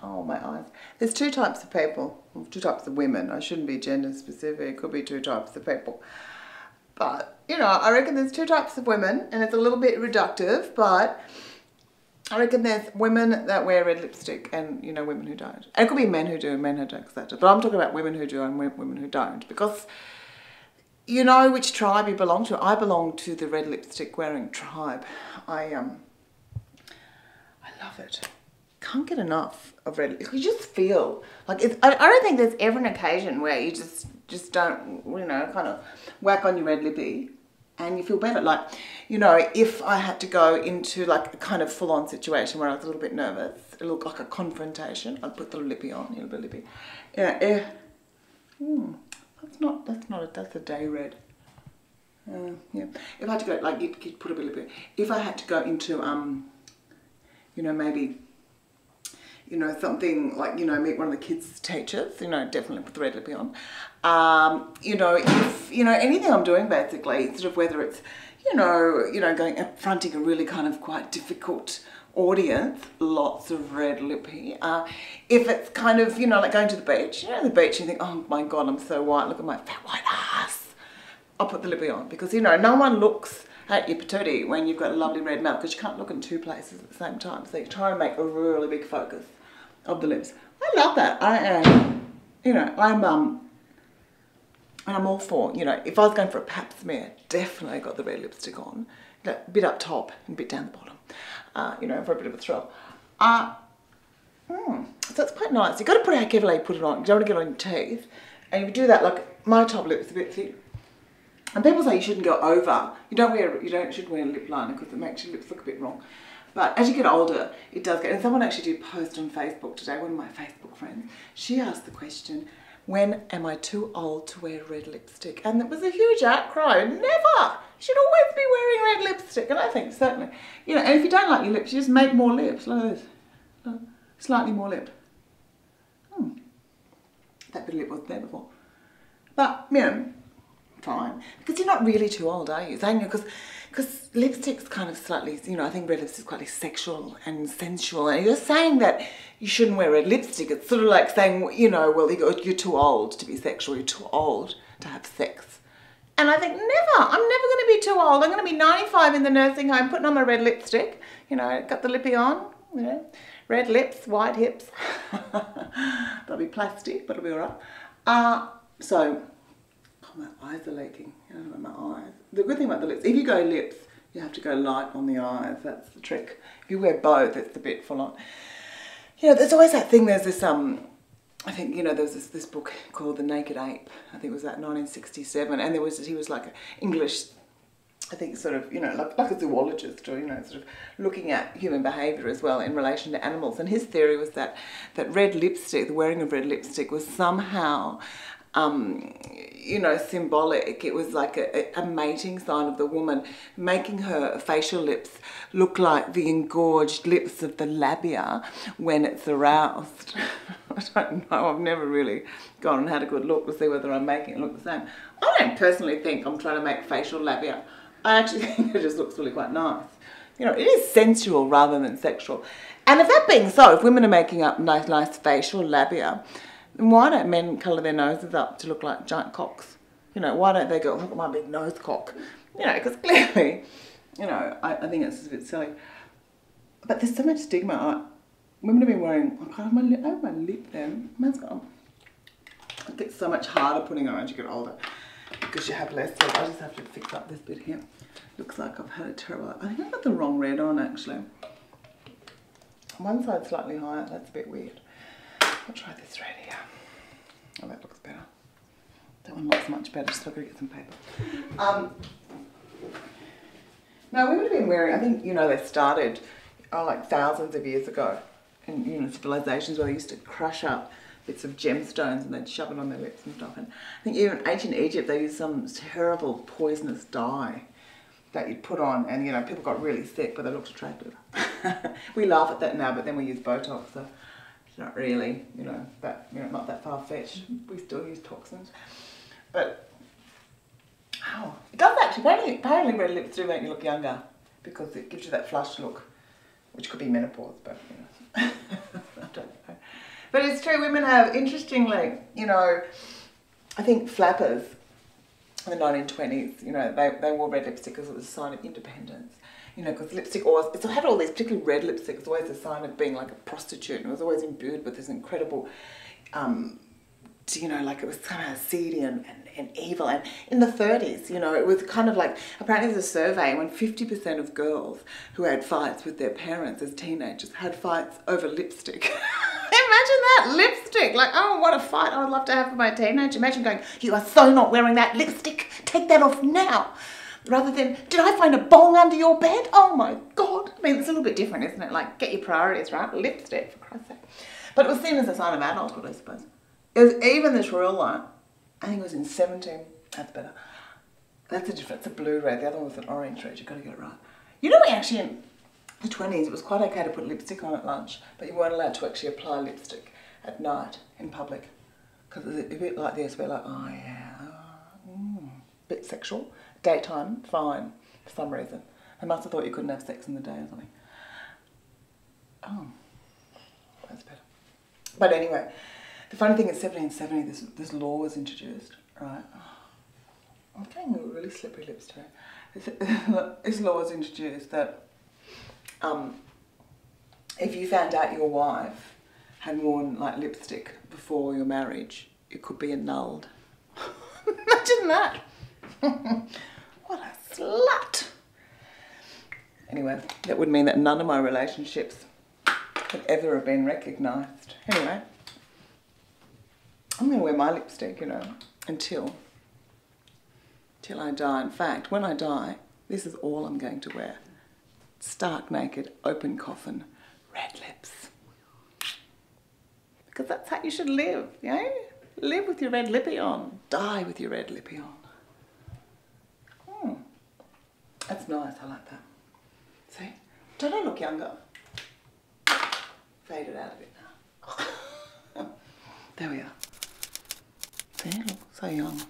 Oh, my eyes. There's two types of people, well, two types of women. I shouldn't be gender specific. It could be two types of people. But, you know, I reckon there's two types of women, and it's a little bit reductive, but I reckon there's women that wear red lipstick and, you know, women who don't. And it could be men who do and men who don't, etc. But I'm talking about women who do and women who don't, because you know which tribe you belong to. I belong to the red lipstick wearing tribe. I love it. Can't get enough of red. You just feel like it's, I don't think there's ever an occasion where you just don't, you know, kind of whack on your red lippy and you feel better. Like, you know, if I had to go into like a kind of full-on situation where I was a little bit nervous, it looked like a confrontation, I'd put the lippy on, a little bit of lippy. Yeah, that's a day red. Yeah, if I had to go, like, you'd put a bit of lippy. If I had to go into, you know, maybe, you know, something like, you know, meet one of the kids' teachers, you know, definitely put the red lippy on. You know, if, you know, anything I'm doing basically, sort of whether it's, you know, going, fronting a really kind of quite difficult audience, lots of red lippy. If it's kind of, you know, like going to the beach, you know, the beach, you think, oh my God, I'm so white, look at my fat white ass. I'll put the lippy on because, you know, no one looks at your patootie when you've got a lovely red mouth because you can't look in two places at the same time. So you try and make a really big focus of the lips. I love that. I am, you know, and I'm all for, you know, if I was going for a pap smear, definitely got the red lipstick on, a bit up top and a bit down the bottom, you know, for a bit of a thrill. So it's quite nice. You've got to put it how carefully you put it on. You don't want to get it on your teeth. And if you do that, like my top lip is a bit thick. And people say you shouldn't go over. You shouldn't wear a lip liner because it makes your lips look a bit wrong. But as you get older, it does get, and someone actually did post on Facebook today, one of my Facebook friends, she asked the question, when am I too old to wear red lipstick? And it was a huge outcry. Never! You should always be wearing red lipstick. And I think certainly, you know, and if you don't like your lips, you just make more lips, like this. Slightly more lip. That bit of lip wasn't there before. But, you know, fine. Because you're not really too old, are you? Saying, you know, because lipstick's kind of slightly, you know, I think red lipstick's quite sexual and sensual. And you're saying that you shouldn't wear red lipstick. It's sort of like saying, you know, well, you're too old to be sexual. You're too old to have sex. And I think, never. I'm never going to be too old. I'm going to be 95 in the nursing home putting on my red lipstick. You know, got the lippy on, you know, red lips, white hips. They'll be plastic, but it'll be all right. So, my eyes are leaking. You know, my eyes. The good thing about the lips, if you go lips, you have to go light on the eyes. That's the trick. If you wear both, it's a bit full on. You know, there's always that thing. There's this, I think, you know, there was this book called The Naked Ape. I think it was that 1967, and he was like an English, I think, sort of, you know, like a zoologist, or, you know, sort of looking at human behaviour as well in relation to animals. And his theory was that red lipstick, the wearing of red lipstick, was somehow, you know, symbolic. It was like a mating sign of the woman, making her facial lips look like the engorged lips of the labia when it's aroused. I don't know, I've never really gone and had a good look to see whether I'm making it look the same. I don't personally think I'm trying to make facial labia. I actually think it just looks really quite nice. You know, it is sensual rather than sexual. And if that being so, if women are making up nice facial labia, then why don't men colour their noses up to look like giant cocks? You know, why don't they go, look at my big nose cock? You know, because clearly, you know, I think it's just a bit silly. But there's so much stigma. Women have been wearing, I have my lip there. Mine's gone. It gets so much harder putting on as you get older because you have less. So I just have to fix up this bit here. Looks like I've had a terrible, I think I've got the wrong red on actually. One side's slightly higher, that's a bit weird. I'll try this red here. Oh, that looks better. That one looks much better, so I've got to get some paper. Now, women have been wearing, I think, you know, they started like thousands of years ago in, you know, civilizations where they used to crush up bits of gemstones and they'd shove it on their lips and stuff. And I think even in ancient Egypt, they used some terrible poisonous dye that you'd put on, and, you know, people got really sick, but they looked attractive. We laugh at that now, but then we use Botox, so it's not really, you know, that, you know, not that far-fetched. We still use toxins. But, oh, it does actually, apparently red lips do make you look younger because it gives you that flushed look, which could be menopause, but, you know, I don't know. But it's true, women have, interestingly, you know, I think flappers in the 1920s, you know, they wore red lipstick because it was a sign of independence. You know, because lipstick always, it had all these, particularly red lipstick, it's always a sign of being like a prostitute, and it was always imbued with this incredible, you know, like it was kind of seedy and evil. And in the 30s, you know, it was kind of like, apparently there's a survey when 50% of girls who had fights with their parents as teenagers had fights over lipstick. Imagine that, lipstick. Like, oh, what a fight I would love to have for my teenager. Imagine going, you are so not wearing that lipstick. Take that off now. Rather than, did I find a bong under your bed? Oh my God. I mean, it's a little bit different, isn't it? Like, get your priorities right. Lipstick, for Christ's sake. But it was seen as a sign of adulthood, I suppose. It was even this real light. I think it was in 17. That's better. That's a difference. It's a blue red. The other one was an orange red. You've got to get it right. You know, actually in the 20s, it was quite okay to put lipstick on at lunch, but you weren't allowed to actually apply lipstick at night in public. Because it was a bit like this. We're like, oh yeah, bit sexual. Daytime, fine, for some reason. They must have thought you couldn't have sex in the day or something. Oh, that's better. But anyway, the funny thing is 1770, this law was introduced, right? Oh, I'm getting really slippery lips today. This law was introduced that if you found out your wife had worn like lipstick before your marriage, it could be annulled. Imagine that. What a slut. Anyway, that would mean that none of my relationships could ever have been recognised. Anyway, I'm going to wear my lipstick, you know, until I die. In fact, when I die, this is all I'm going to wear. Stark naked, open coffin, red lips. Because that's how you should live, you know? Live with your red lippy on. Die with your red lippy on. That's nice, I like that. See? Don't I look younger? Faded out a bit now. There we are. See, look, so young.